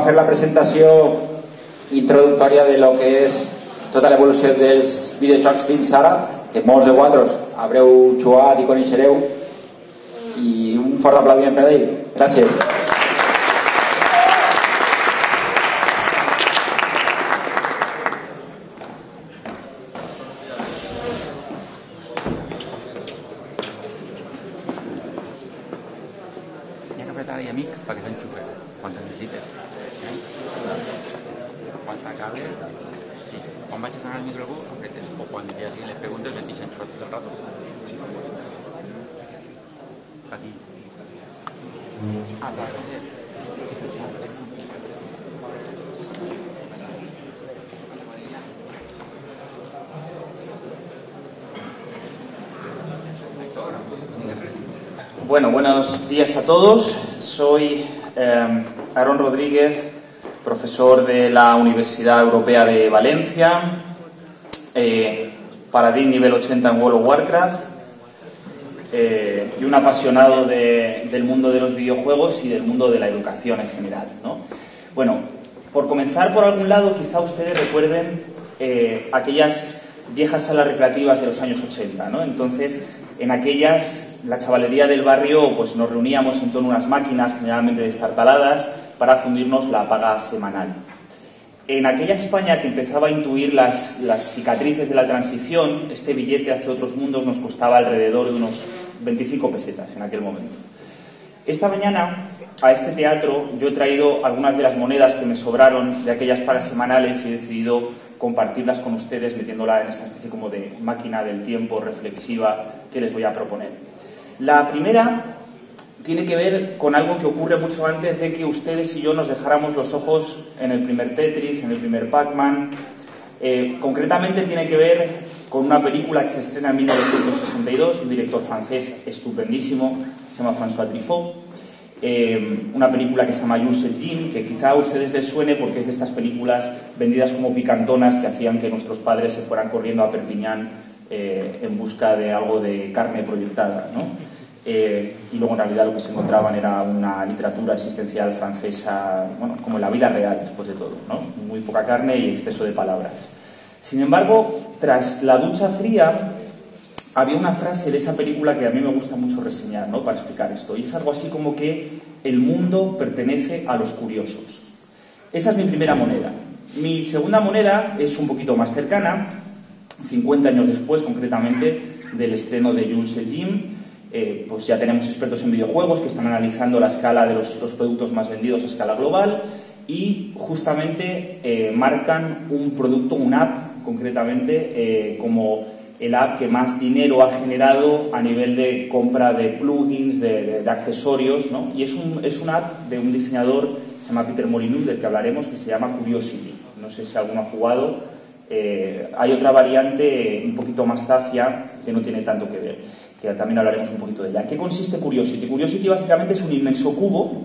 fer la presentació introductòria de lo que és tota l'evolució dels videojocs fins ara, que molts de vosaltres haureu jugat i coneixereu, i un fort aplaudiment per a ell. Gràcies. Bueno, buenos días a todos. Soy Aarón Rodríguez, profesor de la Universidad Europea de Valencia, paladín nivel 80 en World of Warcraft y un apasionado del mundo de los videojuegos y del mundo de la educación en general, ¿no? Bueno, por comenzar por algún lado, quizá ustedes recuerden aquellas viejas salas recreativas de los años 80, ¿no? Entonces, en aquellas, la chavalería del barrio, pues nos reuníamos en torno a unas máquinas generalmente destartaladas para fundirnos la paga semanal. En aquella España que empezaba a intuir las cicatrices de la transición, este billete hacia otros mundos nos costaba alrededor de unos 25 pesetas en aquel momento. Esta mañana, a este teatro, yo he traído algunas de las monedas que me sobraron de aquellas pagas semanales y he decidido compartirlas con ustedes metiéndola en esta especie como de máquina del tiempo reflexiva que les voy a proponer. La primera tiene que ver con algo que ocurre mucho antes de que ustedes y yo nos dejáramos los ojos en el primer Tetris, en el primer Pac-Man. Concretamente tiene que ver con una película que se estrena en 1962, un director francés estupendísimo, se llama François Truffaut. Una película que se llama Jules et Jim, que quizá a ustedes les suene porque es de estas películas vendidas como picantonas que hacían que nuestros padres se fueran corriendo a Perpiñán en busca de algo de carne proyectada, ¿no? Y luego en realidad lo que se encontraban era una literatura existencial francesa, bueno, como en la vida real después de todo, ¿no? Muy poca carne y exceso de palabras. Sin embargo, tras la ducha fría había una frase de esa película que a mí me gusta mucho reseñar, ¿no?, para explicar esto, y es algo así como que el mundo pertenece a los curiosos. Esa es mi primera moneda. Mi segunda moneda es un poquito más cercana, 50 años después concretamente del estreno de Jules et Jim. Pues ya tenemos expertos en videojuegos que están analizando la escala de los productos más vendidos a escala global y justamente marcan un producto, un app concretamente, como el app que más dinero ha generado a nivel de compra de plugins, de accesorios, ¿no? Y es un app de un diseñador, se llama Peter Molyneux, del que hablaremos, que se llama Curiosity. No sé si alguno ha jugado. Hay otra variante un poquito más zafia que no tiene tanto que ver, que también hablaremos un poquito de ella. ¿Qué consiste Curiosity? Curiosity básicamente es un inmenso cubo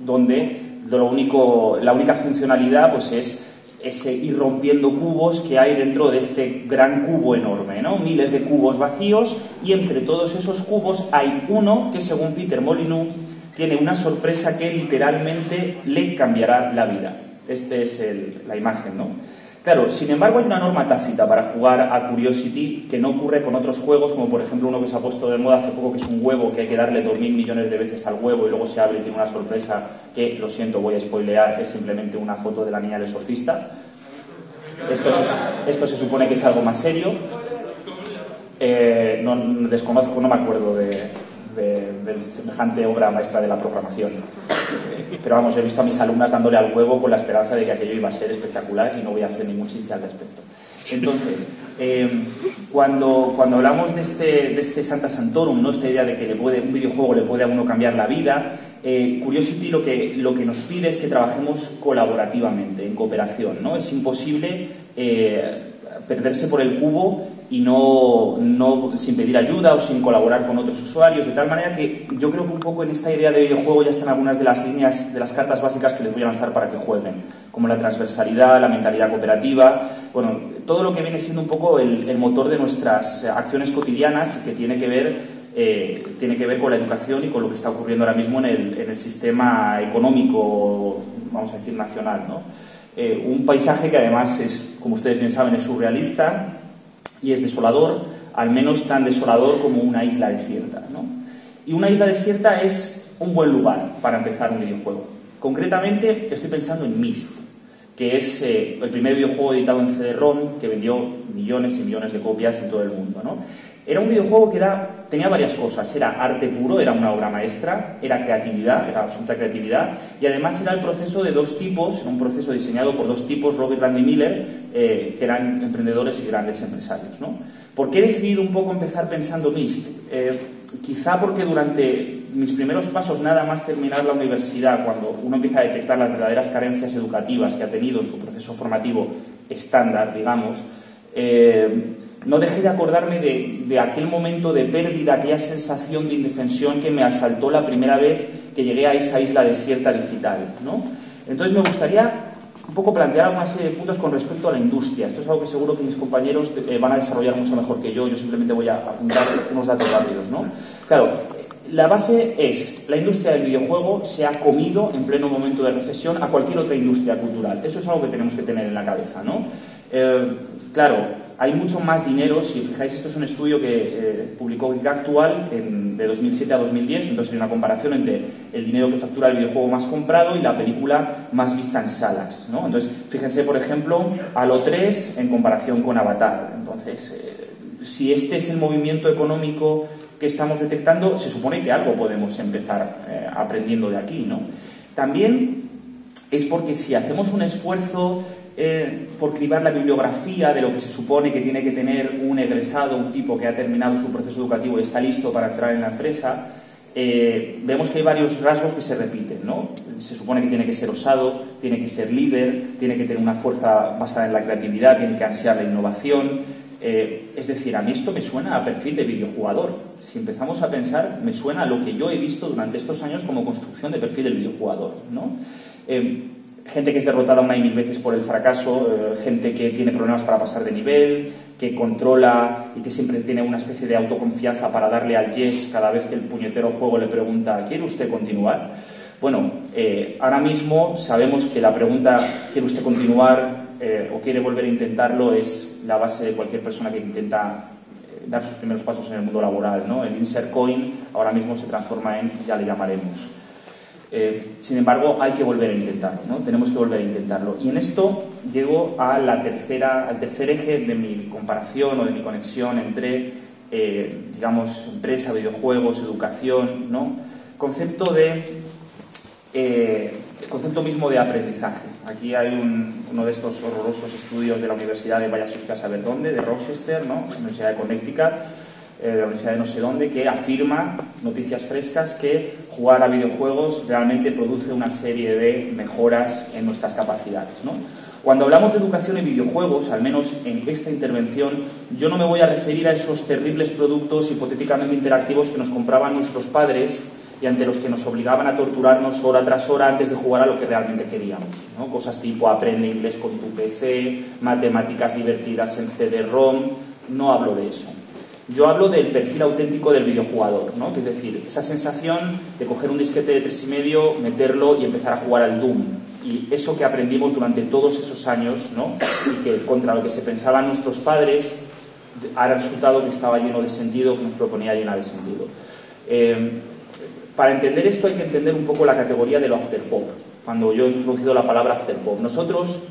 donde la única funcionalidad pues es ir rompiendo cubos que hay dentro de este gran cubo enorme, ¿no? Miles de cubos vacíos, y entre todos esos cubos hay uno que, según Peter Molyneux, tiene una sorpresa que literalmente le cambiará la vida. Esta es la imagen, ¿no? Claro, sin embargo hay una norma tácita para jugar a Curiosity que no ocurre con otros juegos, como por ejemplo uno que se ha puesto de moda hace poco, que es un huevo, que hay que darle 2.000 millones de veces al huevo y luego se abre y tiene una sorpresa que, lo siento, voy a spoilear, es simplemente una foto de la niña del exorcista. Esto se supone que es algo más serio. Desconozco, no me acuerdo de semejante obra maestra de la programación. Pero vamos, he visto a mis alumnas dándole al huevo con la esperanza de que aquello iba a ser espectacular y no voy a hacer ningún chiste al respecto. Entonces, cuando hablamos de este Santa Santorum, ¿no?, esta idea de que un videojuego le puede a uno cambiar la vida, Curiosity lo que nos pide es que trabajemos colaborativamente, en cooperación, ¿no? Es imposible perderse por el cubo y no sin pedir ayuda o sin colaborar con otros usuarios, de tal manera que yo creo que un poco en esta idea de videojuego ya están algunas de las líneas, de las cartas básicas que les voy a lanzar para que jueguen, como la transversalidad, la mentalidad cooperativa, bueno, todo lo que viene siendo un poco el motor de nuestras acciones cotidianas y que tiene que ver tiene que ver con la educación y con lo que está ocurriendo ahora mismo en el sistema económico, vamos a decir, nacional, ¿no? Un paisaje que además es, como ustedes bien saben, es surrealista y es desolador, al menos tan desolador como una isla desierta, ¿no? Y una isla desierta es un buen lugar para empezar un videojuego. Concretamente, estoy pensando en Myst, que es el primer videojuego editado en CD-ROM que vendió millones y millones de copias en todo el mundo, ¿no? Era un videojuego que tenía varias cosas. Era arte puro, era una obra maestra, era creatividad, era absoluta creatividad, y además era el proceso de dos tipos, era un proceso diseñado por dos tipos, Rob y Randy Miller, que eran emprendedores y grandes empresarios, ¿no? ¿Por qué he decidido un poco empezar pensando Myst? Quizá porque durante mis primeros pasos, nada más terminar la universidad, cuando uno empieza a detectar las verdaderas carencias educativas que ha tenido en su proceso formativo estándar, digamos, no dejé de acordarme de aquel momento de pérdida, aquella sensación de indefensión que me asaltó la primera vez que llegué a esa isla desierta digital, ¿no? Entonces me gustaría un poco plantear una serie de puntos con respecto a la industria. Esto es algo que seguro que mis compañeros van a desarrollar mucho mejor que yo simplemente voy a apuntar unos datos rápidos, ¿no? Claro, la base es, la industria del videojuego se ha comido en pleno momento de recesión a cualquier otra industria cultural. Eso es algo que tenemos que tener en la cabeza, ¿no? Claro, hay mucho más dinero. Si os fijáis, esto es un estudio que publicó Geek Actual de 2007 a 2010, entonces hay una comparación entre el dinero que factura el videojuego más comprado y la película más vista en salas, ¿no? Entonces, fíjense, por ejemplo, Halo 3 en comparación con Avatar. Entonces, si este es el movimiento económico que estamos detectando, se supone que algo podemos empezar aprendiendo de aquí, ¿no? También es porque si hacemos un esfuerzo por cribar la bibliografía de lo que se supone que tiene que tener un egresado, un tipo que ha terminado su proceso educativo y está listo para entrar en la empresa, vemos que hay varios rasgos que se repiten, ¿no? Se supone que tiene que ser osado, tiene que ser líder, tiene que tener una fuerza basada en la creatividad, tiene que ansiar la innovación. Es decir, a mí esto me suena a perfil de videojugador. Si empezamos a pensar, me suena a lo que yo he visto durante estos años como construcción de perfil del videojugador, ¿no? Gente que es derrotada una y mil veces por el fracaso, gente que tiene problemas para pasar de nivel, que controla y que siempre tiene una especie de autoconfianza para darle al yes cada vez que el puñetero juego le pregunta ¿quiere usted continuar? Bueno, ahora mismo sabemos que la pregunta ¿quiere usted continuar o quiere volver a intentarlo? Es la base de cualquier persona que intenta dar sus primeros pasos en el mundo laboral, ¿no? El insert coin ahora mismo se transforma en ya le llamaremos. Sin embargo, hay que volver a intentarlo, ¿no? Tenemos que volver a intentarlo. Y en esto llego a al tercer eje de mi comparación o de mi conexión entre, digamos, empresa, videojuegos, educación, ¿no? El concepto mismo de aprendizaje. Aquí hay uno de estos horrorosos estudios de la Universidad de vaya usted a saber dónde, de Rochester, ¿no? La Universidad de Connecticut, de la Universidad de no sé dónde, que afirma, noticias frescas, que jugar a videojuegos realmente produce una serie de mejoras en nuestras capacidades, ¿no? Cuando hablamos de educación en videojuegos, al menos en esta intervención, yo no me voy a referir a esos terribles productos hipotéticamente interactivos que nos compraban nuestros padres y ante los que nos obligaban a torturarnos hora tras hora antes de jugar a lo que realmente queríamos, ¿no? Cosas tipo aprende inglés con tu PC, matemáticas divertidas en CD-ROM. No hablo de eso. Yo hablo del perfil auténtico del videojugador, ¿no? Que es decir, esa sensación de coger un disquete de 3,5, meterlo y empezar a jugar al Doom. Y eso que aprendimos durante todos esos años, ¿no? Y que contra lo que se pensaban nuestros padres, ha resultado que estaba lleno de sentido, que nos proponía llena de sentido. Para entender esto hay que entender un poco la categoría de lo afterpop. Cuando yo he introducido la palabra afterpop, nosotros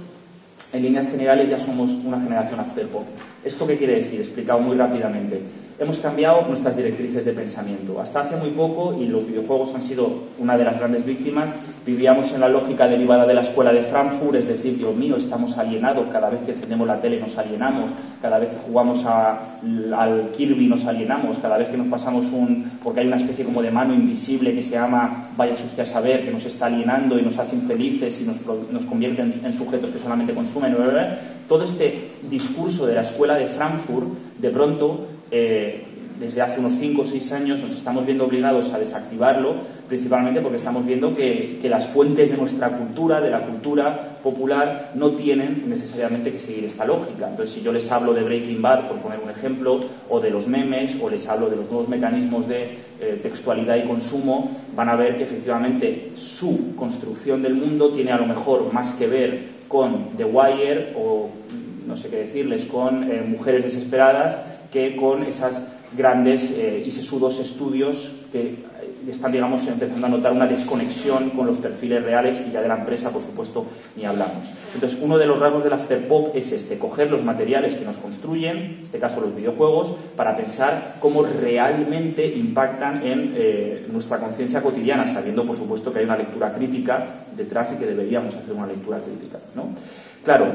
en líneas generales ya somos una generación afterpop. ¿Esto qué quiere decir? Explicado muy rápidamente. Hemos cambiado nuestras directrices de pensamiento. Hasta hace muy poco, y los videojuegos han sido una de las grandes víctimas, vivíamos en la lógica derivada de la escuela de Frankfurt, es decir, Dios mío, estamos alienados, cada vez que encendemos la tele nos alienamos, cada vez que jugamos al Kirby nos alienamos, cada vez que nos pasamos porque hay una especie como de mano invisible que se llama, váyase usted a saber, que nos está alienando y nos hace infelices y nos convierte en sujetos que solamente consumen, todo este discurso de la escuela de Frankfurt, de pronto desde hace unos 5 o 6 años nos estamos viendo obligados a desactivarlo, principalmente porque estamos viendo que las fuentes de nuestra cultura, de la cultura popular, no tienen necesariamente que seguir esta lógica. Entonces, si yo les hablo de Breaking Bad, por poner un ejemplo, o de los memes, o les hablo de los nuevos mecanismos de textualidad y consumo, van a ver que efectivamente su construcción del mundo tiene a lo mejor más que ver con The Wire o, no sé qué decirles, con Mujeres Desesperadas, que con esas grandes y sesudos estudios que están, digamos, empezando a notar una desconexión con los perfiles reales, y ya de la empresa, por supuesto, ni hablamos. Entonces, uno de los rasgos del afterpop es coger los materiales que nos construyen, en este caso los videojuegos, para pensar cómo realmente impactan en nuestra conciencia cotidiana, sabiendo, por supuesto, que hay una lectura crítica detrás y que deberíamos hacer una lectura crítica, ¿no? Claro,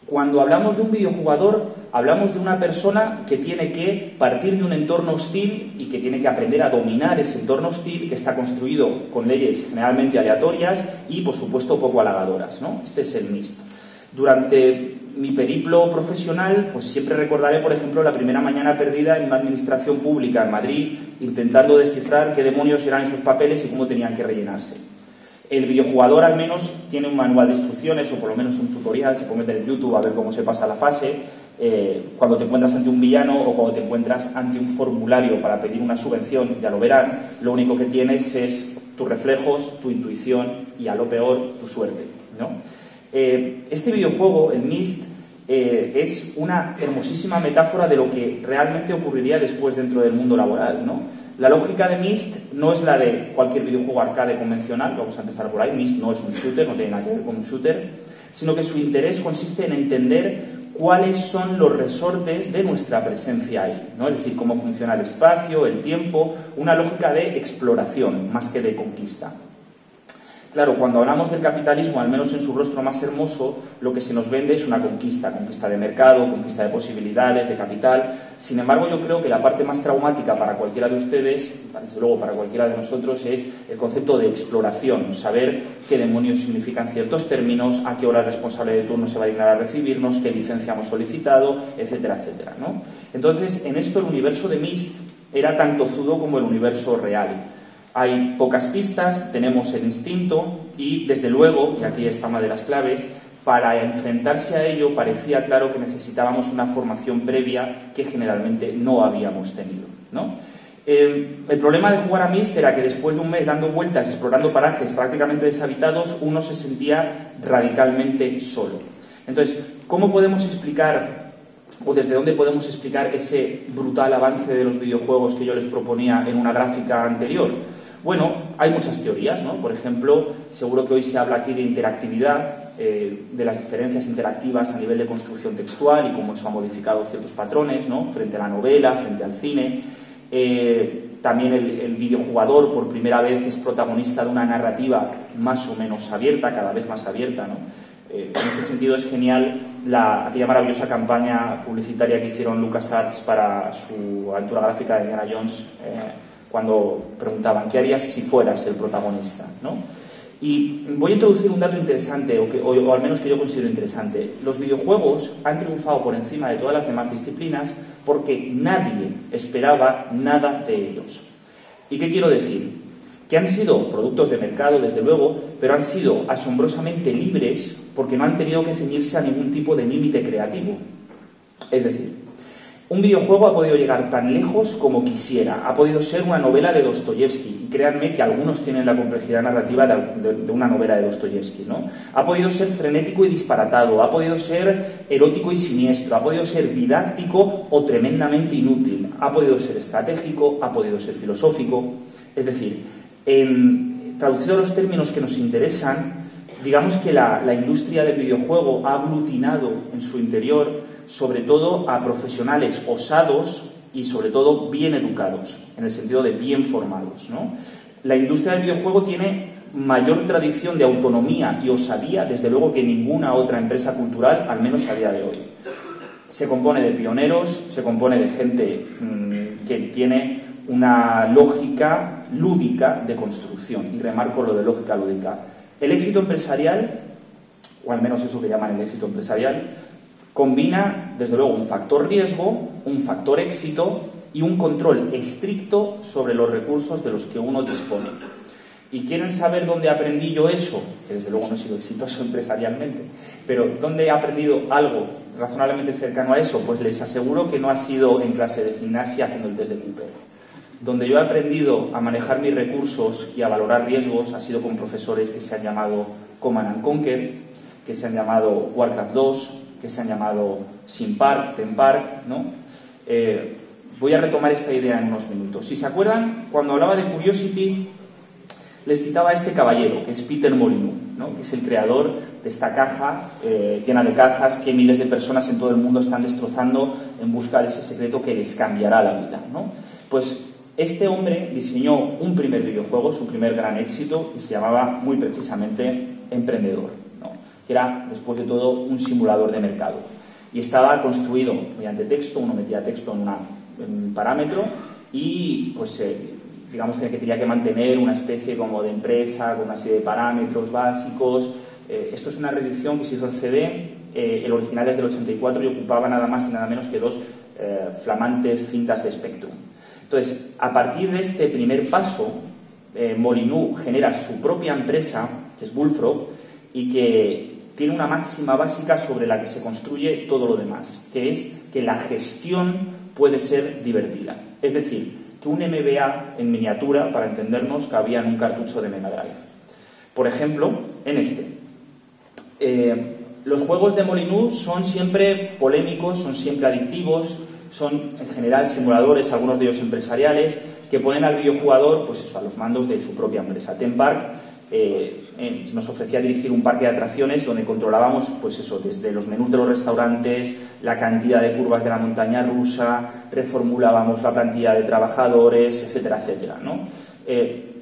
cuando hablamos de un videojugador, hablamos de una persona que tiene que partir de un entorno hostil y que tiene que aprender a dominar ese entorno hostil, que está construido con leyes generalmente aleatorias y, por supuesto, poco halagadoras, ¿no? Este es el MIST. Durante mi periplo profesional, pues siempre recordaré, por ejemplo, la primera mañana perdida en una administración pública en Madrid, intentando descifrar qué demonios eran esos papeles y cómo tenían que rellenarse. El videojugador al menos tiene un manual de instrucciones, o por lo menos un tutorial, se puede meter en YouTube a ver cómo se pasa la fase. Cuando te encuentras ante un villano o cuando te encuentras ante un formulario para pedir una subvención, ya lo verán, lo único que tienes es tus reflejos, tu intuición y, a lo peor, tu suerte, ¿no? Este videojuego, el Myst, es una hermosísima metáfora de lo que realmente ocurriría después dentro del mundo laboral, ¿no? La lógica de Myst no es la de cualquier videojuego arcade convencional, vamos a empezar por ahí. Myst no es un shooter, no tiene nada que ver con un shooter, sino que su interés consiste en entender cuáles son los resortes de nuestra presencia ahí, ¿no? Es decir, cómo funciona el espacio, el tiempo, una lógica de exploración más que de conquista. Claro, cuando hablamos del capitalismo, al menos en su rostro más hermoso, lo que se nos vende es una conquista de mercado, conquista de posibilidades, de capital. Sin embargo, yo creo que la parte más traumática para cualquiera de ustedes, desde luego para cualquiera de nosotros, es el concepto de exploración, saber qué demonios significan ciertos términos, a qué hora el responsable de turno se va a dignar a recibirnos, qué licencia hemos solicitado, etcétera, etcétera, ¿no? Entonces, en esto el universo de Myst era tan tozudo como el universo real. Hay pocas pistas, tenemos el instinto y, desde luego, y aquí está una de las claves, para enfrentarse a ello parecía claro que necesitábamos una formación previa que generalmente no habíamos tenido, ¿no? El problema de jugar a Myst era que después de un mes dando vueltas, explorando parajes prácticamente deshabitados, uno se sentía radicalmente solo. Entonces, ¿cómo podemos explicar, o desde dónde podemos explicar ese brutal avance de los videojuegos que yo les proponía en una gráfica anterior? Bueno, hay muchas teorías, ¿no? Por ejemplo, seguro que hoy se habla aquí de interactividad, de las diferencias interactivas a nivel de construcción textual y cómo eso ha modificado ciertos patrones, ¿no? Frente a la novela, frente al cine. También el videojugador por primera vez es protagonista de una narrativa más o menos abierta, cada vez más abierta, ¿no? En este sentido es genial aquella maravillosa campaña publicitaria que hicieron LucasArts para su aventura gráfica de Indiana Jones, cuando preguntaban ¿qué harías si fueras el protagonista?, ¿no? Y voy a introducir un dato interesante, o al menos que yo considero interesante. Los videojuegos han triunfado por encima de todas las demás disciplinas porque nadie esperaba nada de ellos. ¿Y qué quiero decir? Que han sido productos de mercado, desde luego, pero han sido asombrosamente libres porque no han tenido que ceñirse a ningún tipo de límite creativo. Es decir, un videojuego ha podido llegar tan lejos como quisiera, ha podido ser una novela de Dostoyevsky, y créanme que algunos tienen la complejidad narrativa de una novela de Dostoyevsky, ¿no? Ha podido ser frenético y disparatado, ha podido ser erótico y siniestro, ha podido ser didáctico o tremendamente inútil, ha podido ser estratégico, ha podido ser filosófico. Es decir, traducido a los términos que nos interesan, digamos que la industria del videojuego ha aglutinado en su interior sobre todo a profesionales osados y sobre todo bien educados, en el sentido de bien formados, ¿no? La industria del videojuego tiene mayor tradición de autonomía y osadía, desde luego, que ninguna otra empresa cultural, al menos a día de hoy. Se compone de pioneros, se compone de gente que tiene una lógica lúdica de construcción, y remarco lo de lógica lúdica. El éxito empresarial, o al menos eso que llaman el éxito empresarial, combina, desde luego, un factor riesgo, un factor éxito y un control estricto sobre los recursos de los que uno dispone. ¿Y quieren saber dónde aprendí yo eso? Que desde luego no he sido exitoso empresarialmente, pero ¿dónde he aprendido algo razonablemente cercano a eso? Pues les aseguro que no ha sido en clase de gimnasia haciendo el test de Cooper. Donde yo he aprendido a manejar mis recursos y a valorar riesgos ha sido con profesores que se han llamado Command & Conquer, que se han llamado Warcraft 2, que se han llamado Simpark, Tempark, ¿no? Voy a retomar esta idea en unos minutos. Si se acuerdan, cuando hablaba de Curiosity, les citaba a este caballero, que es Peter Molyneux, ¿no? Que es el creador de esta caja llena de cajas que miles de personas en todo el mundo están destrozando en busca de ese secreto que les cambiará la vida, ¿no? Pues este hombre diseñó un primer videojuego, su primer gran éxito, que se llamaba muy precisamente Emprendedor, ¿no? Que era, después de todo, un simulador de mercado. Y estaba construido mediante texto, uno metía texto en un parámetro y, pues, digamos que tenía que mantener una especie como de empresa con una serie de parámetros básicos. Esto es una reedición que se hizo en CD, el original es del 84 y ocupaba nada más y nada menos que 2 flamantes cintas de Spectrum. Entonces, a partir de este primer paso, Molyneux genera su propia empresa, que es Bullfrog, y que tiene una máxima básica sobre la que se construye todo lo demás, que es que la gestión puede ser divertida. Es decir, que un MBA en miniatura, para entendernos, cabía en un cartucho de Mega Drive. Por ejemplo, en este. Los juegos de Molyneux son siempre polémicos, son siempre adictivos, son en general simuladores, algunos de ellos empresariales, que ponen al videojugador, pues eso, a los mandos de su propia empresa. Tempark nos ofrecía dirigir un parque de atracciones donde controlábamos, pues eso, desde los menús de los restaurantes, la cantidad de curvas de la montaña rusa, reformulábamos la plantilla de trabajadores, etcétera, etcétera, ¿no?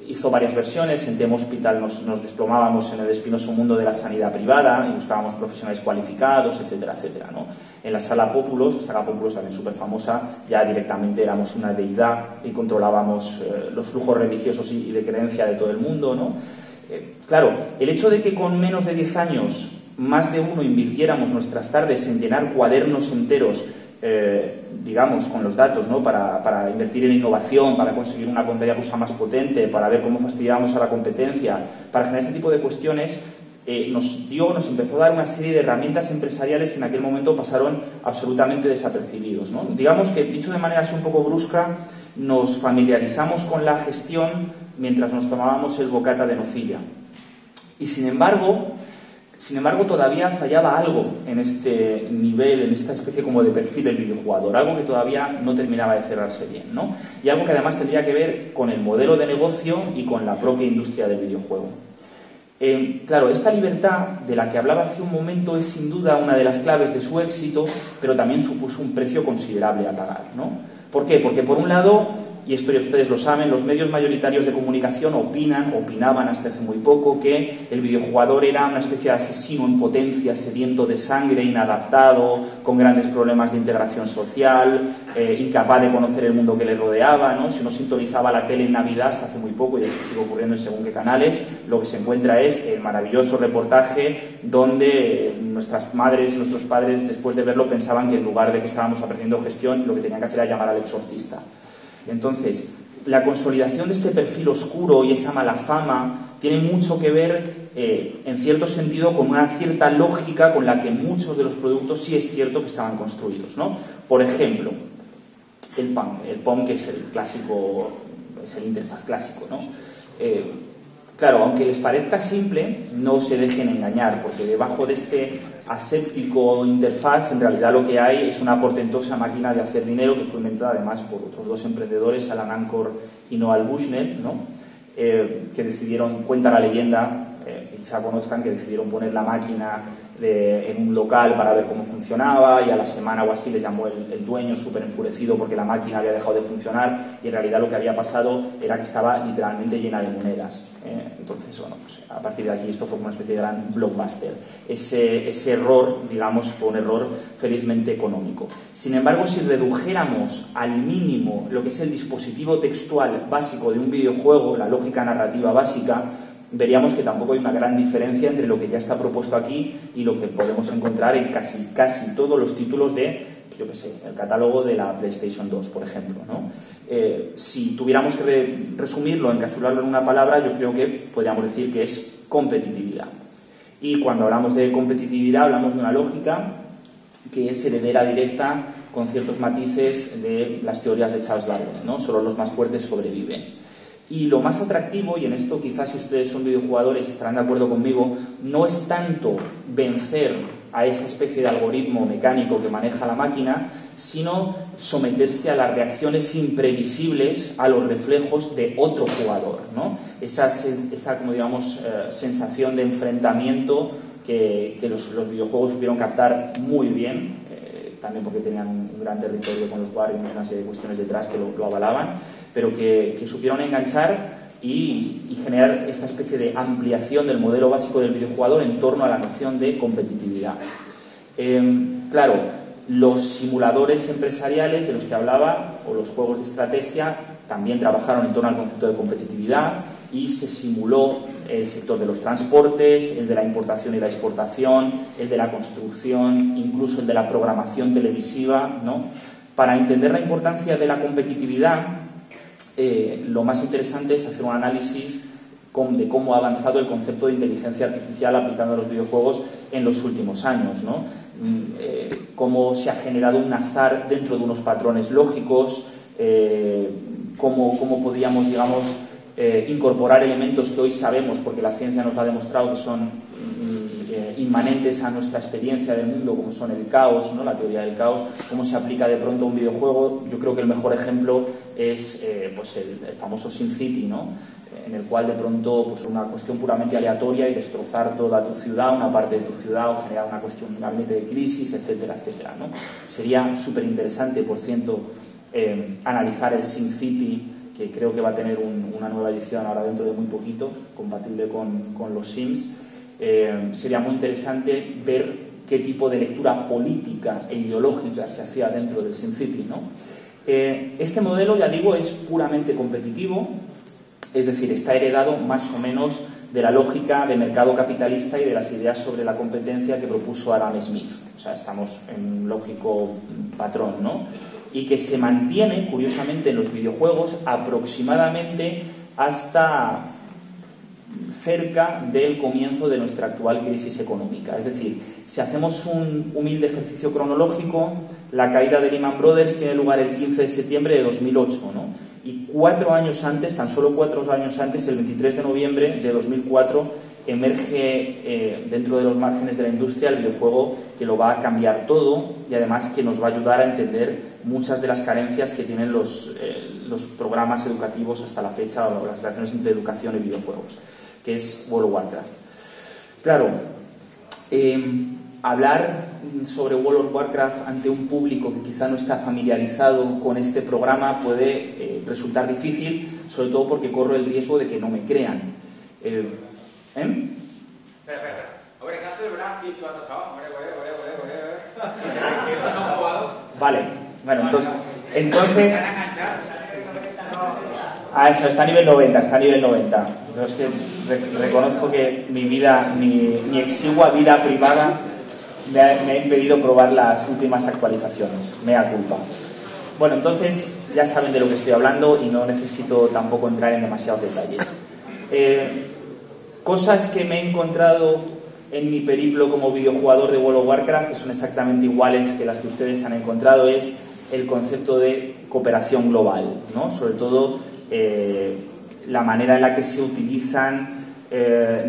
Hizo varias versiones. En Dem Hospital nos desplomábamos en el espinoso mundo de la sanidad privada y buscábamos profesionales cualificados, etcétera, etcétera, ¿no? En la Sala Populous, la Saga Populous también súper famosa, ya directamente éramos una deidad y controlábamos los flujos religiosos y de creencia de todo el mundo, ¿no? Claro, el hecho de que con menos de 10 años más de uno invirtiéramos nuestras tardes en llenar cuadernos enteros, digamos, con los datos, ¿no? Para invertir en innovación, para conseguir una pantalla rusa más potente, para ver cómo fastidiábamos a la competencia, para generar este tipo de cuestiones, nos empezó a dar una serie de herramientas empresariales que en aquel momento pasaron absolutamente desapercibidos, ¿no? Digamos que, dicho de manera así un poco brusca, nos familiarizamos con la gestión mientras nos tomábamos el bocata de nocilla. Y sin embargo, todavía fallaba algo en este nivel, en esta especie como de perfil del videojugador, algo que todavía no terminaba de cerrarse bien, ¿no? Y algo que además tendría que ver con el modelo de negocio y con la propia industria del videojuego. Claro, esta libertad de la que hablaba hace un momento es sin duda una de las claves de su éxito, pero también supuso un precio considerable a pagar, ¿no? ¿Por qué? Porque por un lado, y esto ya ustedes lo saben, los medios mayoritarios de comunicación opinaban hasta hace muy poco que el videojugador era una especie de asesino en potencia, sediento de sangre, inadaptado, con grandes problemas de integración social, incapaz de conocer el mundo que le rodeaba, ¿no? Si uno sintonizaba la tele en Navidad hasta hace muy poco, y de hecho sigue ocurriendo en según qué canales, lo que se encuentra es el maravilloso reportaje donde nuestras madres y nuestros padres, después de verlo, pensaban que en lugar de que estábamos aprendiendo gestión, lo que tenían que hacer era llamar al exorcista. Entonces, la consolidación de este perfil oscuro y esa mala fama tiene mucho que ver, en cierto sentido, con una cierta lógica con la que muchos de los productos sí es cierto que estaban construidos, ¿no? Por ejemplo, el POM, que es el clásico, es el interfaz clásico, ¿no? Claro, aunque les parezca simple, no se dejen engañar, porque debajo de este aséptico interfaz, en realidad lo que hay es una portentosa máquina de hacer dinero que fue inventada además por otros 2 emprendedores, Alan Ancor y Noah Bushnell, ¿no? Que decidieron, cuenta la leyenda, que quizá conozcan, que decidieron poner la máquina en un local para ver cómo funcionaba, y a la semana o así le llamó el dueño súper enfurecido porque la máquina había dejado de funcionar, y en realidad lo que había pasado era que estaba literalmente llena de monedas. Entonces, bueno, pues a partir de aquí esto fue como una especie de gran blockbuster. Ese error, digamos, fue un error felizmente económico. Sin embargo, si redujéramos al mínimo lo que es el dispositivo textual básico de un videojuego, la lógica narrativa básica, veríamos que tampoco hay una gran diferencia entre lo que ya está propuesto aquí y lo que podemos encontrar en casi todos los títulos de, yo qué sé, el catálogo de la PlayStation 2, por ejemplo, ¿no? Si tuviéramos que resumirlo, encapsularlo en una palabra, yo creo que podríamos decir que es competitividad. Y cuando hablamos de competitividad, hablamos de una lógica que es heredera directa con ciertos matices de las teorías de Charles Darwin, ¿no? Solo los más fuertes sobreviven. Y lo más atractivo, y en esto quizás si ustedes son videojugadores estarán de acuerdo conmigo, no es tanto vencer a esa especie de algoritmo mecánico que maneja la máquina, sino someterse a las reacciones imprevisibles, a los reflejos de otro jugador, ¿no? Esa como digamos, sensación de enfrentamiento que los videojuegos supieron captar muy bien, también porque tenían un gran territorio con los Warriors y una serie de cuestiones detrás que lo avalaban, pero que supieron enganchar y generar esta especie de ampliación del modelo básico del videojugador en torno a la noción de competitividad. Claro, los simuladores empresariales de los que hablaba, o los juegos de estrategia, también trabajaron en torno al concepto de competitividad y se simuló el sector de los transportes, el de la importación y la exportación, el de la construcción, incluso el de la programación televisiva, ¿no? Para entender la importancia de la competitividad, lo más interesante es hacer un análisis de cómo ha avanzado el concepto de inteligencia artificial aplicado a los videojuegos en los últimos años, ¿no? Cómo se ha generado un azar dentro de unos patrones lógicos, cómo podríamos, digamos, incorporar elementos que hoy sabemos, porque la ciencia nos lo ha demostrado, que son inmanentes a nuestra experiencia del mundo, como son el caos, ¿no? La teoría del caos, cómo se aplica de pronto a un videojuego. Yo creo que el mejor ejemplo es pues el famoso SimCity, ¿no? En el cual de pronto pues una cuestión puramente aleatoria y destrozar toda tu ciudad, una parte de tu ciudad, o generar una cuestión, un gabinete de crisis, etcétera, etcétera, ¿no? Sería súper interesante, por cierto, analizar el SimCity, que creo que va a tener una nueva edición ahora dentro de muy poquito, compatible con los Sims. Sería muy interesante ver qué tipo de lectura política e ideológica se hacía dentro del SimCity, ¿no? Este modelo, ya digo, es puramente competitivo, es decir, está heredado más o menos de la lógica de mercado capitalista y de las ideas sobre la competencia que propuso Adam Smith. O sea, estamos en un lógico patrón, ¿no? Y que se mantiene, curiosamente, en los videojuegos aproximadamente hasta cerca del comienzo de nuestra actual crisis económica. Es decir, si hacemos un humilde ejercicio cronológico, la caída de Lehman Brothers tiene lugar el 15 de septiembre de 2008, ¿no? Y 4 años antes, tan solo 4 años antes, el 23 de noviembre de 2004, emerge dentro de los márgenes de la industria el videojuego que lo va a cambiar todo y además que nos va a ayudar a entender muchas de las carencias que tienen los programas educativos hasta la fecha, o las relaciones entre educación y videojuegos, que es World of Warcraft. Claro, hablar sobre World of Warcraft ante un público que quizá no está familiarizado con este programa puede resultar difícil, sobre todo porque corro el riesgo de que no me crean. Vale, bueno, entonces eso, está a nivel 90, Pero es que reconozco que mi exigua vida privada me ha impedido probar las últimas actualizaciones, mea culpa. Bueno, entonces ya saben de lo que estoy hablando y no necesito tampoco entrar en demasiados detalles. Cosas que me he encontrado en mi periplo como videojugador de World of Warcraft, que son exactamente iguales que las que ustedes han encontrado, es el concepto de cooperación global, ¿no? Sobre todo la manera en la que se utilizan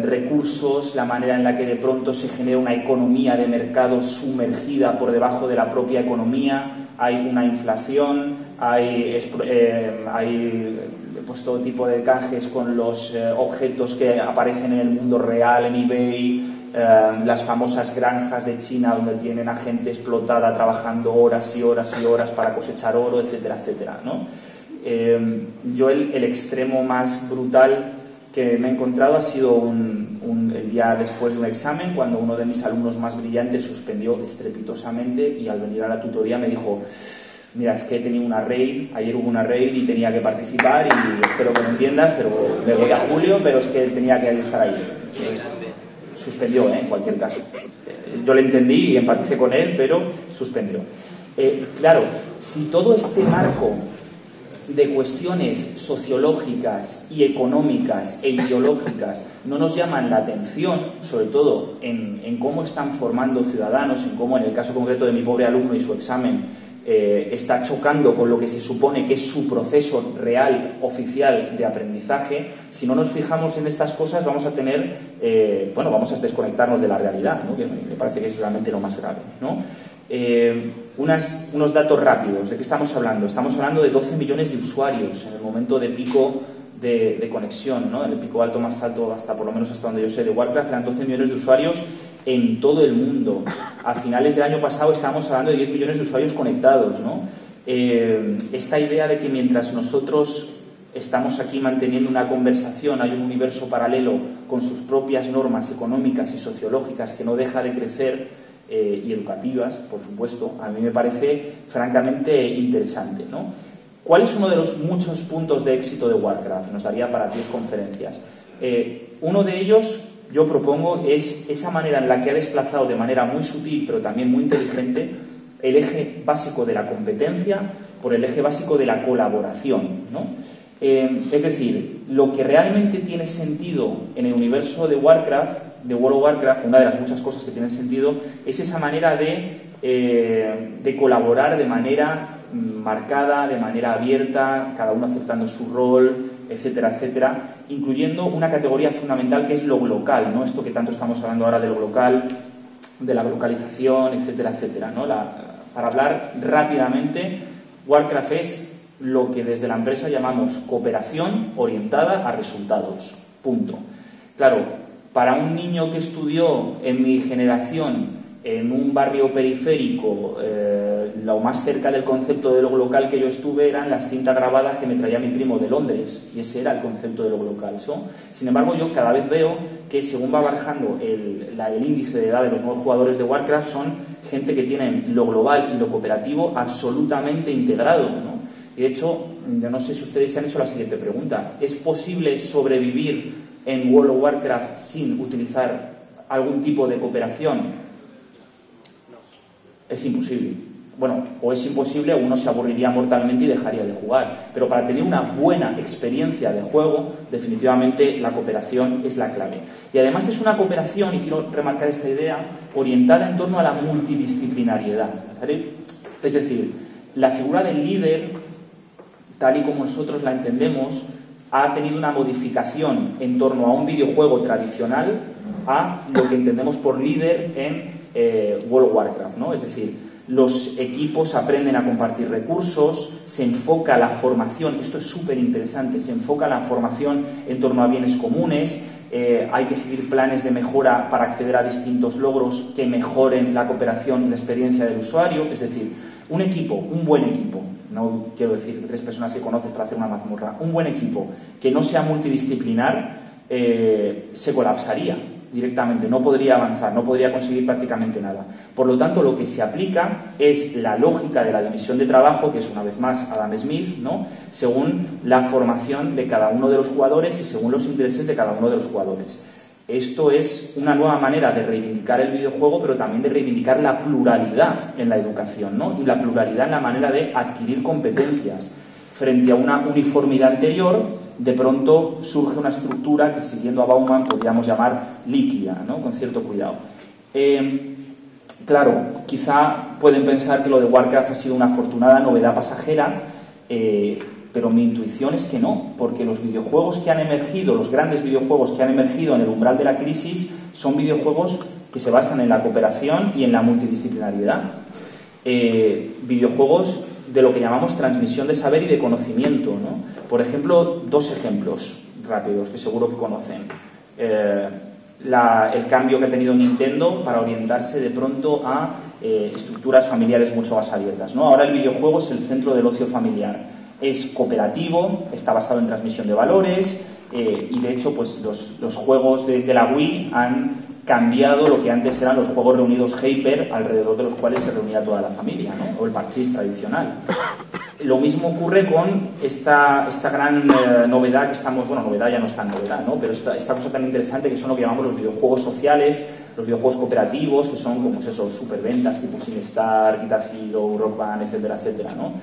recursos, la manera en la que de pronto se genera una economía de mercado sumergida por debajo de la propia economía, hay una inflación, hay pues todo tipo de canjes con los objetos que aparecen en el mundo real, en eBay, las famosas granjas de China donde tienen a gente explotada trabajando horas y horas y horas para cosechar oro, etcétera, etcétera, ¿no? Yo el extremo más brutal que me he encontrado ha sido el día después de un examen, cuando uno de mis alumnos más brillantes suspendió estrepitosamente y al venir a la tutoría me dijo: Mira, es que he tenido una raid, ayer hubo una raid y tenía que participar y espero que lo entiendas, pero me voy a Julio, pero es que tenía que estar ahí. Entonces, suspendió, en cualquier caso. Yo le entendí y empaticé con él, pero suspendió. Claro, si todo este marco de cuestiones sociológicas y económicas e ideológicas no nos llaman la atención, sobre todo en cómo están formando ciudadanos, en cómo en el caso concreto de mi pobre alumno y su examen está chocando con lo que se supone que es su proceso real, oficial de aprendizaje, si no nos fijamos en estas cosas vamos a tener, vamos a desconectarnos de la realidad, ¿no? Que me parece que es realmente lo más grave, ¿no? Unos datos rápidos. ¿De qué estamos hablando? Estamos hablando de 12 millones de usuarios en el momento de pico de conexión, ¿no? En el pico alto más alto, por lo menos hasta donde yo sé, de Warcraft, eran 12 millones de usuarios en todo el mundo. A finales del año pasado estábamos hablando de 10 millones de usuarios conectados, ¿no? Esta idea de que mientras nosotros estamos aquí manteniendo una conversación, hay un universo paralelo con sus propias normas económicas y sociológicas que no deja de crecer, y educativas, por supuesto, a mí me parece francamente interesante, ¿no? ¿Cuál es uno de los muchos puntos de éxito de Warcraft? Nos daría para 10 conferencias. Uno de ellos, yo propongo, es esa manera en la que ha desplazado de manera muy sutil, pero también muy inteligente, el eje básico de la competencia por el eje básico de la colaboración, ¿no? Es decir, lo que realmente tiene sentido en el universo de Warcraft, de World of Warcraft, una de las muchas cosas que tienen sentido, es esa manera de colaborar de manera marcada, de manera abierta, cada uno aceptando su rol, etcétera, etcétera, incluyendo una categoría fundamental que es lo local, ¿no? Esto que tanto estamos hablando ahora de lo local, de la localización, etcétera, etcétera, ¿no? Para hablar rápidamente, Warcraft es lo que desde la empresa llamamos cooperación orientada a resultados. Punto. Claro, para un niño que estudió en mi generación en un barrio periférico, lo más cerca del concepto de lo local que yo estuve eran las cintas grabadas que me traía mi primo de Londres, y ese era el concepto de lo local, ¿no? Sin embargo, yo cada vez veo que según va bajando el índice de edad de los nuevos jugadores de Warcraft, son gente que tienen lo global y lo cooperativo absolutamente integrado, ¿no? Y de hecho, yo no sé si ustedes se han hecho la siguiente pregunta: ¿es posible sobrevivir en World of Warcraft sin utilizar algún tipo de cooperación? Es imposible. Bueno, o es imposible o uno se aburriría mortalmente y dejaría de jugar. Pero para tener una buena experiencia de juego, definitivamente la cooperación es la clave. Y además es una cooperación, y quiero remarcar esta idea, orientada en torno a la multidisciplinariedad, ¿vale? Es decir, la figura del líder, tal y como nosotros la entendemos, ha tenido una modificación en torno a un videojuego tradicional a lo que entendemos por líder en World of Warcraft, ¿no? Es decir, los equipos aprenden a compartir recursos, se enfoca la formación, esto es súper interesante, se enfoca la formación en torno a bienes comunes, hay que seguir planes de mejora para acceder a distintos logros que mejoren la cooperación y la experiencia del usuario. Es decir, un equipo, un buen equipo, no quiero decir 3 personas que conoces para hacer una mazmorra, un buen equipo que no sea multidisciplinar se colapsaría directamente, no podría avanzar, no podría conseguir prácticamente nada. Por lo tanto, lo que se aplica es la lógica de la división de trabajo, que es una vez más Adam Smith, ¿no? Según la formación de cada uno de los jugadores y según los intereses de cada uno de los jugadores. Esto es una nueva manera de reivindicar el videojuego, pero también de reivindicar la pluralidad en la educación, ¿no? Y la pluralidad en la manera de adquirir competencias. Frente a una uniformidad anterior, de pronto surge una estructura que, siguiendo a Bauman, podríamos llamar líquida, ¿no? Con cierto cuidado. Claro, quizá pueden pensar que lo de Warcraft ha sido una afortunada novedad pasajera, pero mi intuición es que no, porque los videojuegos que han emergido, los grandes videojuegos que han emergido en el umbral de la crisis, son videojuegos que se basan en la cooperación y en la multidisciplinariedad. Videojuegos de lo que llamamos transmisión de saber y de conocimiento, ¿no? Por ejemplo, 2 ejemplos rápidos que seguro que conocen. El cambio que ha tenido Nintendo para orientarse de pronto a estructuras familiares mucho más abiertas, ¿no? Ahora el videojuego es el centro del ocio familiar. Es cooperativo, está basado en transmisión de valores y de hecho pues los juegos de la Wii han cambiado lo que antes eran los juegos reunidos Hyper, alrededor de los cuales se reunía toda la familia, ¿no? O el parchís tradicional. Lo mismo ocurre con esta gran novedad que estamos... Bueno, novedad ya no es tan novedad, ¿no? Pero esta cosa tan interesante que son lo que llamamos los videojuegos sociales, los videojuegos cooperativos, que son como pues eso, superventas tipo SingStar, Guitar Hero, Rock Band, etcétera, etcétera, ¿no?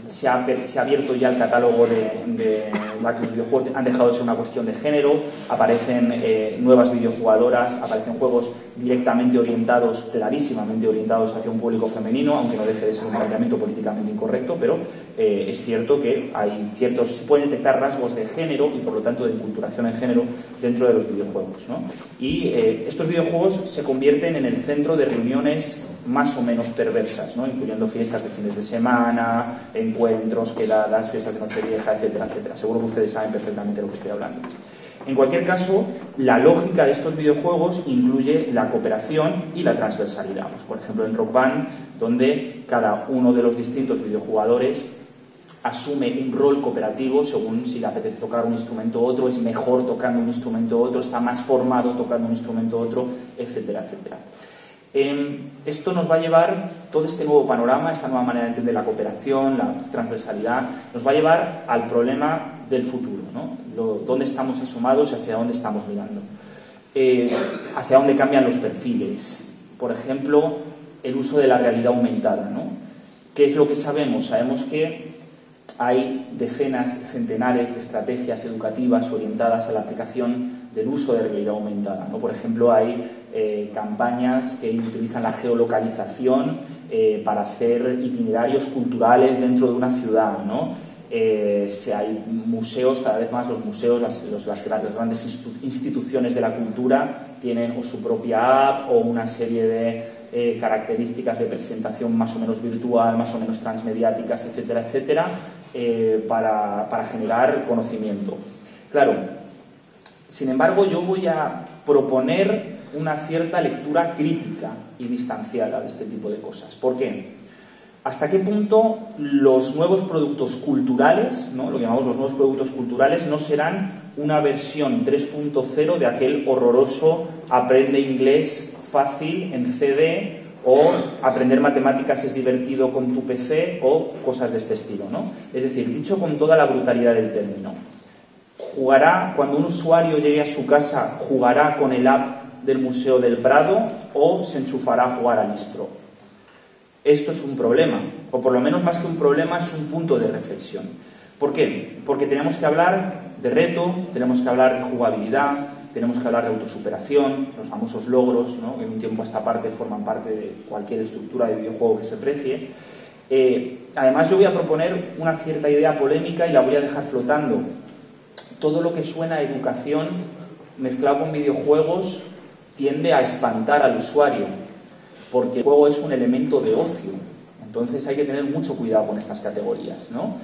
Se ha abierto ya el catálogo de los videojuegos, han dejado de ser una cuestión de género, aparecen nuevas videojugadoras, aparecen juegos directamente orientados, clarísimamente orientados hacia un público femenino, aunque no deje de ser un planteamiento políticamente incorrecto, pero es cierto que se pueden detectar rasgos de género y por lo tanto de enculturación en género dentro de los videojuegos, ¿no? Y estos videojuegos se convierten en el centro de reuniones más o menos perversas, ¿no? Incluyendo fiestas de fines de semana, encuentros, quedadas, fiestas de Nochevieja, etcétera, etcétera. Seguro que ustedes saben perfectamente de lo que estoy hablando. En cualquier caso, la lógica de estos videojuegos incluye la cooperación y la transversalidad. Pues, por ejemplo, en Rock Band, donde cada uno de los distintos videojugadores asume un rol cooperativo según si le apetece tocar un instrumento u otro, es mejor tocando un instrumento u otro, está más formado tocando un instrumento u otro, etcétera, etcétera. Esto nos va a llevar, todo este nuevo panorama, esta nueva manera de entender la cooperación, la transversalidad, nos va a llevar al problema del futuro, ¿no? Dónde estamos asomados y hacia dónde estamos mirando. Hacia dónde cambian los perfiles. Por ejemplo, el uso de la realidad aumentada, ¿no? ¿Qué es lo que sabemos? Sabemos que hay decenas, centenares de estrategias educativas orientadas a la aplicación del uso de realidad aumentada, ¿no? Por ejemplo, hay campañas que utilizan la geolocalización para hacer itinerarios culturales dentro de una ciudad, ¿no? Hay museos, cada vez más los museos, las grandes instituciones de la cultura tienen o su propia app o una serie de características de presentación más o menos virtual, más o menos transmediáticas, etcétera, etcétera, para generar conocimiento. Claro, sin embargo, yo voy a proponer una cierta lectura crítica y distanciada de este tipo de cosas. ¿Por qué? ¿Hasta qué punto los nuevos productos culturales, ¿no? Lo que llamamos los nuevos productos culturales, no serán una versión 3.0 de aquel horroroso aprende inglés fácil en CD o aprender matemáticas es divertido con tu PC o cosas de este estilo, ¿no? Es decir, dicho con toda la brutalidad del término, cuando un usuario llegue a su casa, jugará con el app del Museo del Prado o se enchufará a jugar al Lispro. Esto es un problema, o por lo menos más que un problema es un punto de reflexión. ¿Por qué? Porque tenemos que hablar de reto, tenemos que hablar de jugabilidad, tenemos que hablar de autosuperación, los famosos logros, ¿no? Que en un tiempo a esta parte forman parte de cualquier estructura de videojuego que se precie. Además, yo voy a proponer una cierta idea polémica y la voy a dejar flotando. Todo lo que suena a educación mezclado con videojuegos tiende a espantar al usuario, porque el juego es un elemento de ocio. Entonces hay que tener mucho cuidado con estas categorías, ¿no?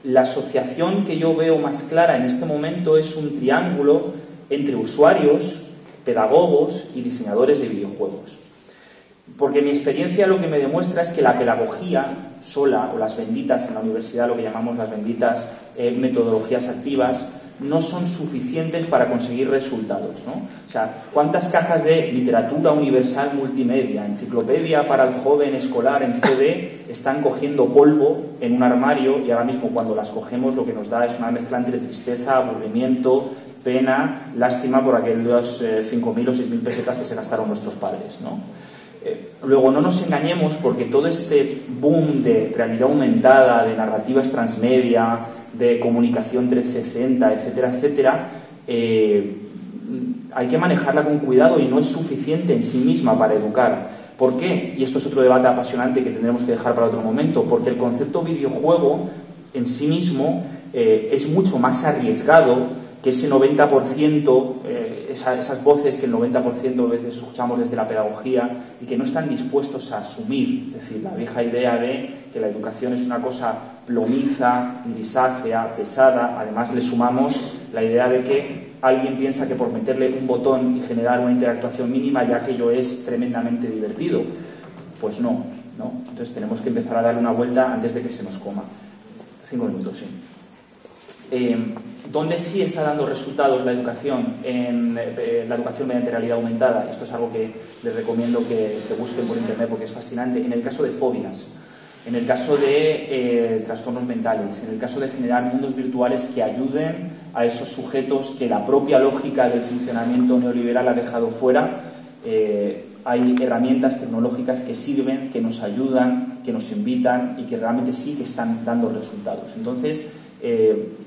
La asociación que yo veo más clara en este momento es un triángulo entre usuarios, pedagogos y diseñadores de videojuegos. Porque mi experiencia lo que me demuestra es que la pedagogía sola, o las benditas en la universidad, lo que llamamos las benditas metodologías activas, no son suficientes para conseguir resultados, ¿no? O sea, ¿cuántas cajas de literatura universal multimedia, enciclopedia para el joven escolar en CD están cogiendo polvo en un armario y ahora mismo cuando las cogemos lo que nos da es una mezcla entre tristeza, aburrimiento, pena, lástima por aquellos 5.000 o 6.000 pesetas que se gastaron nuestros padres, ¿no? Luego, no nos engañemos porque todo este boom de realidad aumentada, de narrativas transmedia, de comunicación 360, etcétera, etcétera, hay que manejarla con cuidado y no es suficiente en sí misma para educar. ¿Por qué? Y esto es otro debate apasionante que tendremos que dejar para otro momento, porque el concepto videojuego en sí mismo es mucho más arriesgado que ese 90%, esas voces que el 90% de veces escuchamos desde la pedagogía y que no están dispuestos a asumir. Es decir, la vieja idea de que la educación es una cosa plomiza, grisácea, pesada. Además, le sumamos la idea de que alguien piensa que por meterle un botón y generar una interactuación mínima ya aquello es tremendamente divertido. Pues no, ¿no? Entonces tenemos que empezar a darle una vuelta antes de que se nos coma. 5 minutos, sí. ¿Dónde sí está dando resultados la educación mediante realidad aumentada? Esto es algo que les recomiendo que busquen por internet porque es fascinante. En el caso de fobias, en el caso de trastornos mentales, en el caso de generar mundos virtuales que ayuden a esos sujetos que la propia lógica del funcionamiento neoliberal ha dejado fuera, hay herramientas tecnológicas que sirven, que nos ayudan, que nos invitan y que realmente sí que están dando resultados. Entonces,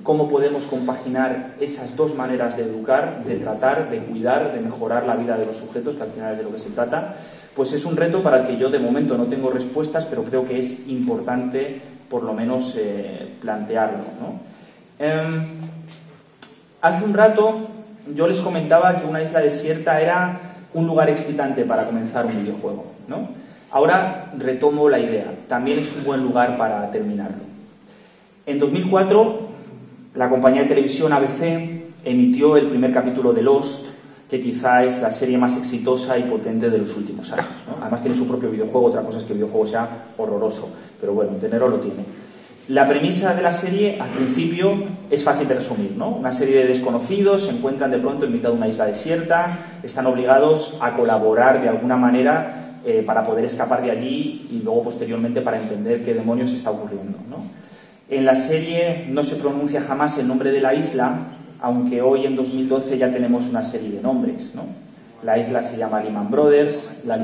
¿cómo podemos compaginar esas dos maneras de educar, de tratar, de cuidar, de mejorar la vida de los sujetos, que al final es de lo que se trata? Pues es un reto para el que yo de momento no tengo respuestas, pero creo que es importante por lo menos plantearlo, ¿no? Hace un rato yo les comentaba que una isla desierta era un lugar excitante para comenzar un videojuego, ¿no? Ahora retomo la idea, también es un buen lugar para terminarlo. En 2004, la compañía de televisión ABC emitió el primer capítulo de Lost, que quizá es la serie más exitosa y potente de los últimos años, ¿no? Además tiene su propio videojuego, otra cosa es que el videojuego sea horroroso, pero bueno, tenerlo lo tiene. La premisa de la serie, al principio, es fácil de resumir, ¿no? Una serie de desconocidos se encuentran de pronto en mitad de una isla desierta, están obligados a colaborar de alguna manera para poder escapar de allí y luego posteriormente para entender qué demonios está ocurriendo, ¿no? En la serie no se pronuncia jamás el nombre de la isla, aunque hoy en 2012 ya tenemos una serie de nombres, ¿no? La isla se llama Lehman Brothers, la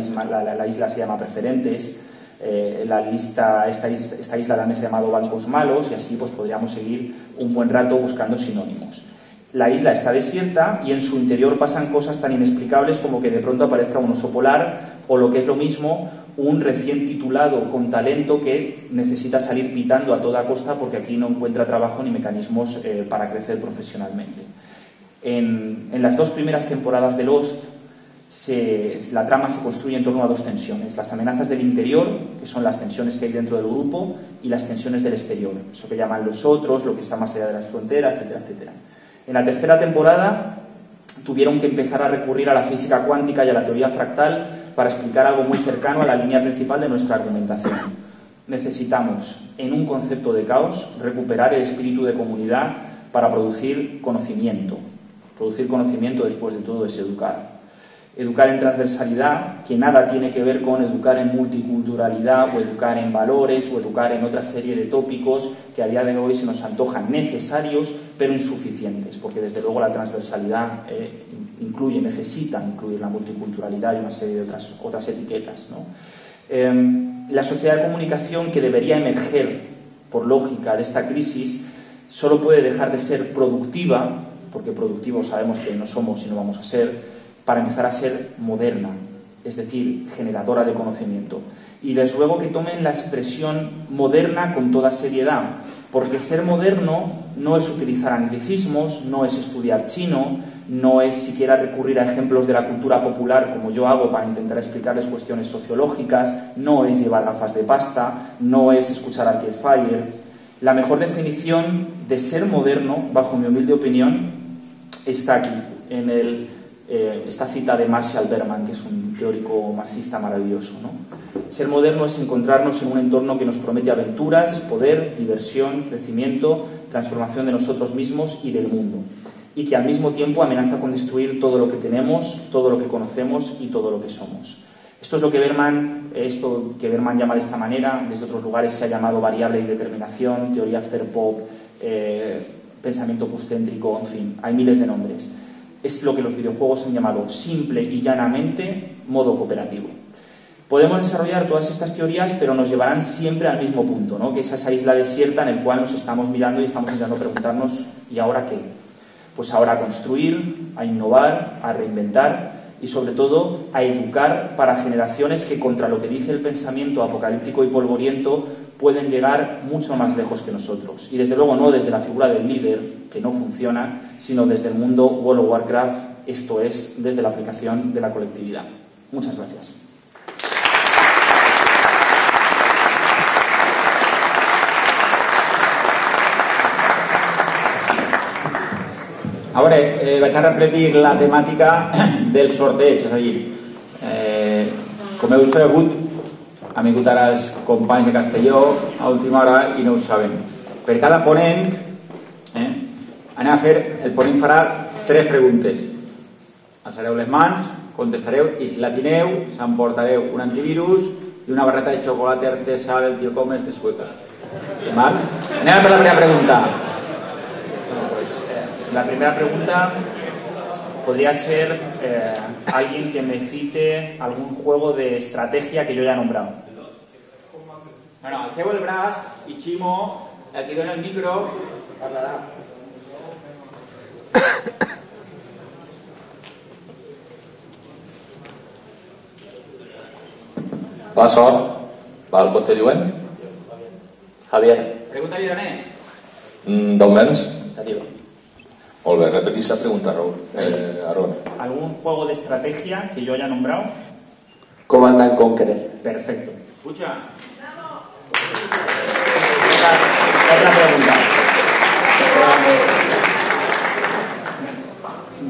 isla se llama Preferentes, esta isla también se ha llamado Bancos Malos y así pues podríamos seguir un buen rato buscando sinónimos. La isla está desierta y en su interior pasan cosas tan inexplicables como que de pronto aparezca un oso polar o lo que es lo mismo, un recién titulado con talento que necesita salir pitando a toda costa porque aquí no encuentra trabajo ni mecanismos para crecer profesionalmente. En las dos primeras temporadas de Lost, la trama se construye en torno a dos tensiones: las amenazas del interior, que son las tensiones que hay dentro del grupo, y las tensiones del exterior, eso que llaman los otros, lo que está más allá de las fronteras, etcétera, etcétera. En la tercera temporada tuvieron que empezar a recurrir a la física cuántica y a la teoría fractal para explicar algo muy cercano a la línea principal de nuestra argumentación. Necesitamos, en un concepto de caos, recuperar el espíritu de comunidad para producir conocimiento. Producir conocimiento, después de todo, es educar. Educar en transversalidad, que nada tiene que ver con educar en multiculturalidad o educar en valores o educar en otra serie de tópicos que a día de hoy se nos antojan necesarios pero insuficientes, porque desde luego la transversalidad necesita incluir la multiculturalidad y una serie de otras etiquetas, ¿no? La sociedad de comunicación que debería emerger por lógica de esta crisis solo puede dejar de ser productiva, porque productivos sabemos que no somos y no vamos a ser, para empezar a ser moderna, es decir, generadora de conocimiento. Y les ruego que tomen la expresión moderna con toda seriedad, porque ser moderno no es utilizar anglicismos, no es estudiar chino, no es siquiera recurrir a ejemplos de la cultura popular como yo hago para intentar explicarles cuestiones sociológicas, no es llevar gafas de pasta, no es escuchar Arcade Fire. La mejor definición de ser moderno, bajo mi humilde opinión, está aquí, en esta cita de Marshall Berman, que es un teórico marxista maravilloso, ¿no? Ser moderno es encontrarnos en un entorno que nos promete aventuras, poder, diversión, crecimiento, transformación de nosotros mismos y del mundo, y que al mismo tiempo amenaza con destruir todo lo que tenemos, todo lo que conocemos y todo lo que somos. Esto que Berman llama de esta manera, desde otros lugares se ha llamado variable de determinación, teoría afterpop, pensamiento postcéntrico, en fin, hay miles de nombres. Es lo que los videojuegos han llamado simple y llanamente modo cooperativo. Podemos desarrollar todas estas teorías, pero nos llevarán siempre al mismo punto, ¿no? Que es esa isla desierta en el cual nos estamos mirando y estamos intentando preguntarnos ¿y ahora qué? Pues ahora a construir, a innovar, a reinventar y sobre todo a educar para generaciones que contra lo que dice el pensamiento apocalíptico y polvoriento pueden llegar mucho más lejos que nosotros. Y desde luego no desde la figura del líder, que no funciona, sino desde el mundo World of Warcraft, esto es, desde la aplicación de la colectividad. Muchas gracias. Ara vaig a repetir la temàtica del sorteig, és a dir, com heu sabut, han vingut ara els companys de Castelló a última hora i no ho saben. Per cada ponent Anem a fer, el Ponín farà 3 preguntes. Alçareu les mans, contestareu i si la tineu, s'emportareu un antivirus i una barreta de xocolata artesà del tio Comes de Sueca. ¿Mal? Anem a per la primera pregunta. Bueno, pues la primera pregunta podría ser alguien que me cite algún juego de estrategia que yo ya he nombrado. Bueno, alceu el braç i Ximo, el que dona el micro, parlarà. Va, sort. Va, el compte diuen? Javier. Pregunta-li Danés. D'on vens? Sativa. Molt bé, repetís la pregunta, Raúl. Aaron. ¿Algún juego de estrategia que yo haya nombrado? Command and Conquer. Perfecto. Escucha. Otra pregunta.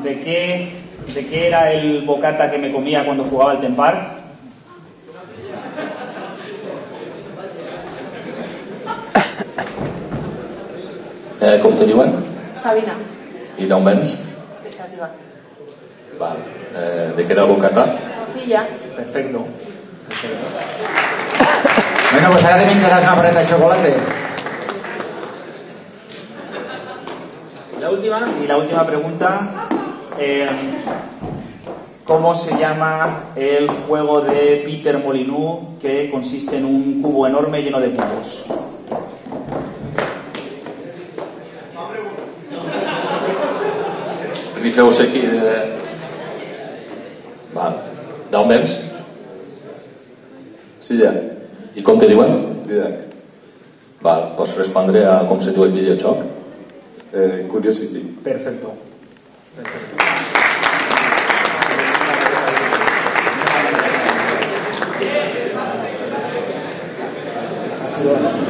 ¿De qué era el bocata que me comía cuando jugaba al Tempark? Com te diuen? Sabina. I d'on vens? De Sativa. Val. De què era el bocata? Cilla. Perfecto. Bueno, pues ara te menjaràs una barreta de chocolate. Y la última pregunta, ¿cómo se llama el juego de Peter Molyneux que consiste en un cubo enorme lleno de cubos? Li feu aquí de... Val. D'on vens? Silla. I com te diuen? Didac. Val. Pots respondre a com se diu el videojoc? Curiosity. Perfecto. Ha sido